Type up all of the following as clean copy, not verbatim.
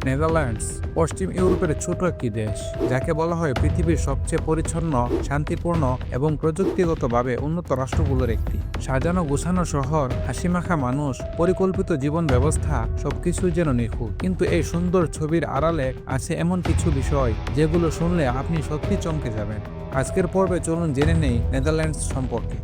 Netherlands পশ্চিম ইউরোপের ছোট একটি দেশ, যাকে বলা হয় পৃথিবীর সবচেয়ে পরিচ্ছন্ন, শান্তিপূর্ণ এবং প্রযুক্তিগতভাবে উন্নত রাষ্ট্রগুলোর একটি। সাজানো গোছানো শহর, হাসিমাখা মানুষ, পরিকল্পিত জীবন ব্যবস্থা সবকিছুই যেন নিখুঁত। কিন্তু এই সুন্দর ছবির আড়ালে আছে এমন কিছু বিষয় যেগুলো শুনলে আপনি সত্যি চমকে যাবেন। আজকের পর্বে চলুন জেনে নেই নেদারল্যান্ডস সম্পর্কে।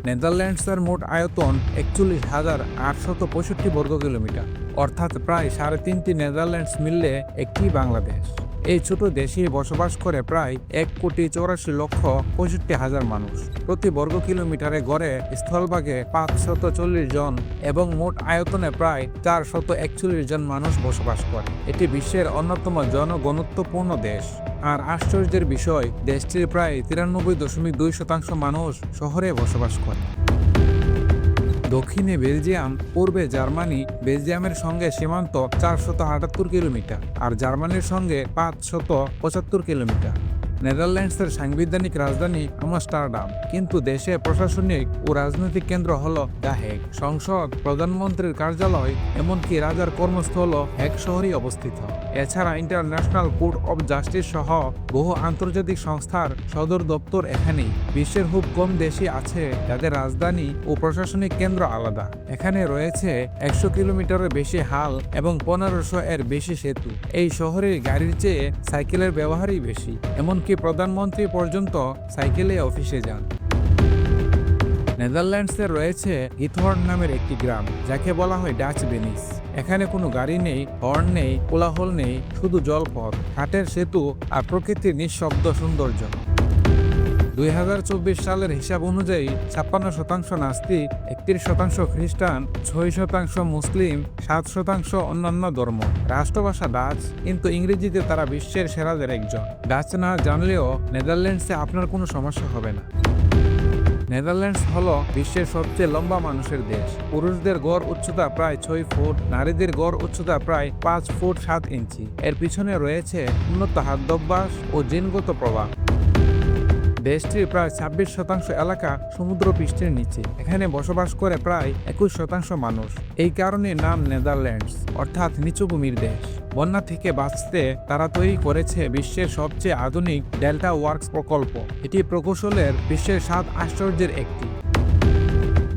নেদারল্যান্ডসের মোট আয়তন ৪১,৮৬৫ বর্গ কিলোমিটার, অর্থাৎ প্রায় ৩.৫টি নেদারল্যান্ডস মিললে একটি বাংলাদেশ। এই ছোট দেশে বসবাস করে প্রায় ১,৮৪,৬৫,০০০ মানুষ। প্রতি বর্গ কিলোমিটারে গড়ে স্থলভাগে ৫৪০ জন এবং মোট আয়তনে প্রায় ৪৪১ জন মানুষ বসবাস করে। এটি বিশ্বের অন্যতম জনঘনত্বপূর্ণ দেশ। আর আশ্চর্যের বিষয়, দেশটির প্রায় ৯৩.২% মানুষ শহরে বসবাস করে। দক্ষিণে বেলজিয়াম, পূর্বে জার্মানি। বেলজিয়ামের সঙ্গে সীমান্ত ৪৭৮ কিলোমিটার আর জার্মানির সঙ্গে ৫৭৫ কিলোমিটার। নেদারল্যান্ডসের সাংবিধানিক রাজধানী আমস্টারডাম, কিন্তু দেশে প্রশাসনিক ও রাজনৈতিক কেন্দ্র হল দ্য হেগ। সংসদ, প্রধানমন্ত্রীর কার্যালয়, এমনকি রাজার কর্মস্থল হেগ শহরেই অবস্থিত। এছাড়া ইন্টারন্যাশনাল কোর্ট অব জাস্টিস সহ বহু আন্তর্জাতিক সংস্থার সদর দপ্তর এখানেই। বিশ্বের খুব কম দেশই আছে যাদের রাজধানী ও প্রশাসনিক কেন্দ্র আলাদা। এখানে রয়েছে ১০০ কিলোমিটারের বেশি হাল এবং ১৫০০ এর বেশি সেতু। এই শহরে গাড়ির চেয়ে সাইকেলের ব্যবহারই বেশি, এমনকি প্রধানমন্ত্রী পর্যন্ত সাইকেলে অফিসে যান। নেদারল্যান্ডসে রয়েছে গিথহর্ন নামের একটি গ্রাম, যাকে বলা হয় ডাচ ভেনিস। এখানে কোনো গাড়ি নেই, হর্ন নেই, কোলাহল নেই, শুধু জলপথ, কাঠের সেতু আর প্রকৃতির নিঃশব্দ সৌন্দর্য। ২০২৪ সালের হিসাব অনুযায়ী ৫৬% নাস্তিক, ৩১% খ্রিস্টান, ৬% মুসলিম, ৭% অন্যান্য ধর্ম। রাষ্ট্রভাষা ডাচ, কিন্তু ইংরেজিতে তারা বিশ্বের সেরাদের একজন। ডাচ না জানলেও নেদারল্যান্ডসে আপনার কোনো সমস্যা হবে না। নেদারল্যান্ডস হল বিশ্বের সবচেয়ে লম্বা মানুষের দেশ। পুরুষদের গড় উচ্চতা প্রায় ৬ ফুট, নারীদের গড় উচ্চতা প্রায় ৫ ফুট ৭ ইঞ্চি। এর পিছনে রয়েছে উন্নত খাদ্যাভ্যাস ও জিনগত প্রভাব। দেশটির প্রায় ২৬% এলাকা সমুদ্রপৃষ্ঠের নিচে। এখানে বসবাস করে প্রায় ২১% মানুষ। এই কারণে নাম নেদারল্যান্ডস, অর্থাৎ নিচুভূমির দেশ। বন্যা থেকে বাঁচতে তারা তৈরি করেছে বিশ্বের সবচেয়ে আধুনিক ডেল্টা ওয়ার্কস প্রকল্প। এটি প্রকৌশলের বিশ্বের ৭ আশ্চর্যের একটি।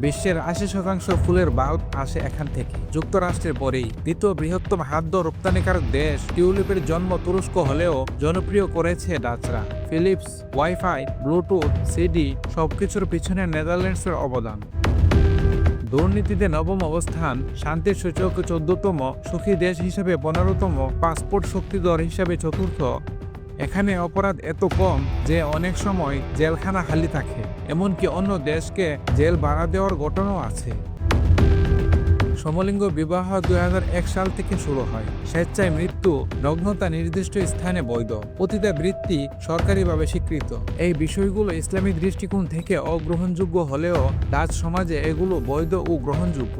বিশ্বের ৮০% ফুলের বাল্ব আসে এখান থেকে। যুক্তরাষ্ট্রের পরেই দ্বিতীয় বৃহত্তম খাদ্য রপ্তানিকারক দেশ। টিউলিপের জন্ম তুরস্ক হলেও জনপ্রিয় করেছে ডাচরা। ফিলিপস, ওয়াইফাই, ব্লুটুথ, সিডি সবকিছুর পিছনে নেদারল্যান্ডসের অবদান। দুর্নীতিতে নবম অবস্থান, শান্তির সূচকে ১৪তম, সুখী দেশ হিসেবে ১৫তম, পাসপোর্ট শক্তিধর হিসেবে ৪র্থ। এখানে অপরাধ এত কম যে অনেক সময় জেলখানা খালি থাকে, এমনকি অন্য দেশকে জেল ভাড়া দেওয়ার ঘটনাও আছে। সমলিঙ্গ বিবাহ ২০০১ সাল থেকে শুরু হয়। স্বেচ্ছায় মৃত্যু, নগ্নতা নির্দিষ্ট স্থানে বৈধ, পতিতাবৃত্তি সরকারিভাবে স্বীকৃত। এই বিষয়গুলো ইসলামী দৃষ্টিকোণ থেকে অগ্রহণযোগ্য হলেও ডাচ সমাজে এগুলো বৈধ ও গ্রহণযোগ্য।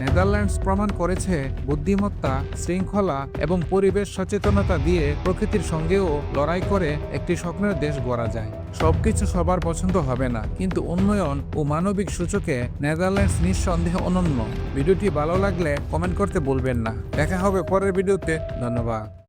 নেদারল্যান্ডস প্রমাণ করেছে বুদ্ধিমত্তা, শৃঙ্খলা এবং পরিবেশ সচেতনতা দিয়ে প্রকৃতির সঙ্গেও লড়াই করে একটি স্বপ্নের দেশ গড়া যায়। সবকিছু সবার পছন্দ হবে না, কিন্তু উন্নয়ন ও মানবিক সূচকে নেদারল্যান্ডস নিঃসন্দেহে অনন্য। ভিডিওটি ভালো লাগলে কমেন্ট করতে ভুলবেন না। দেখা হবে পরের ভিডিওতে। ধন্যবাদ।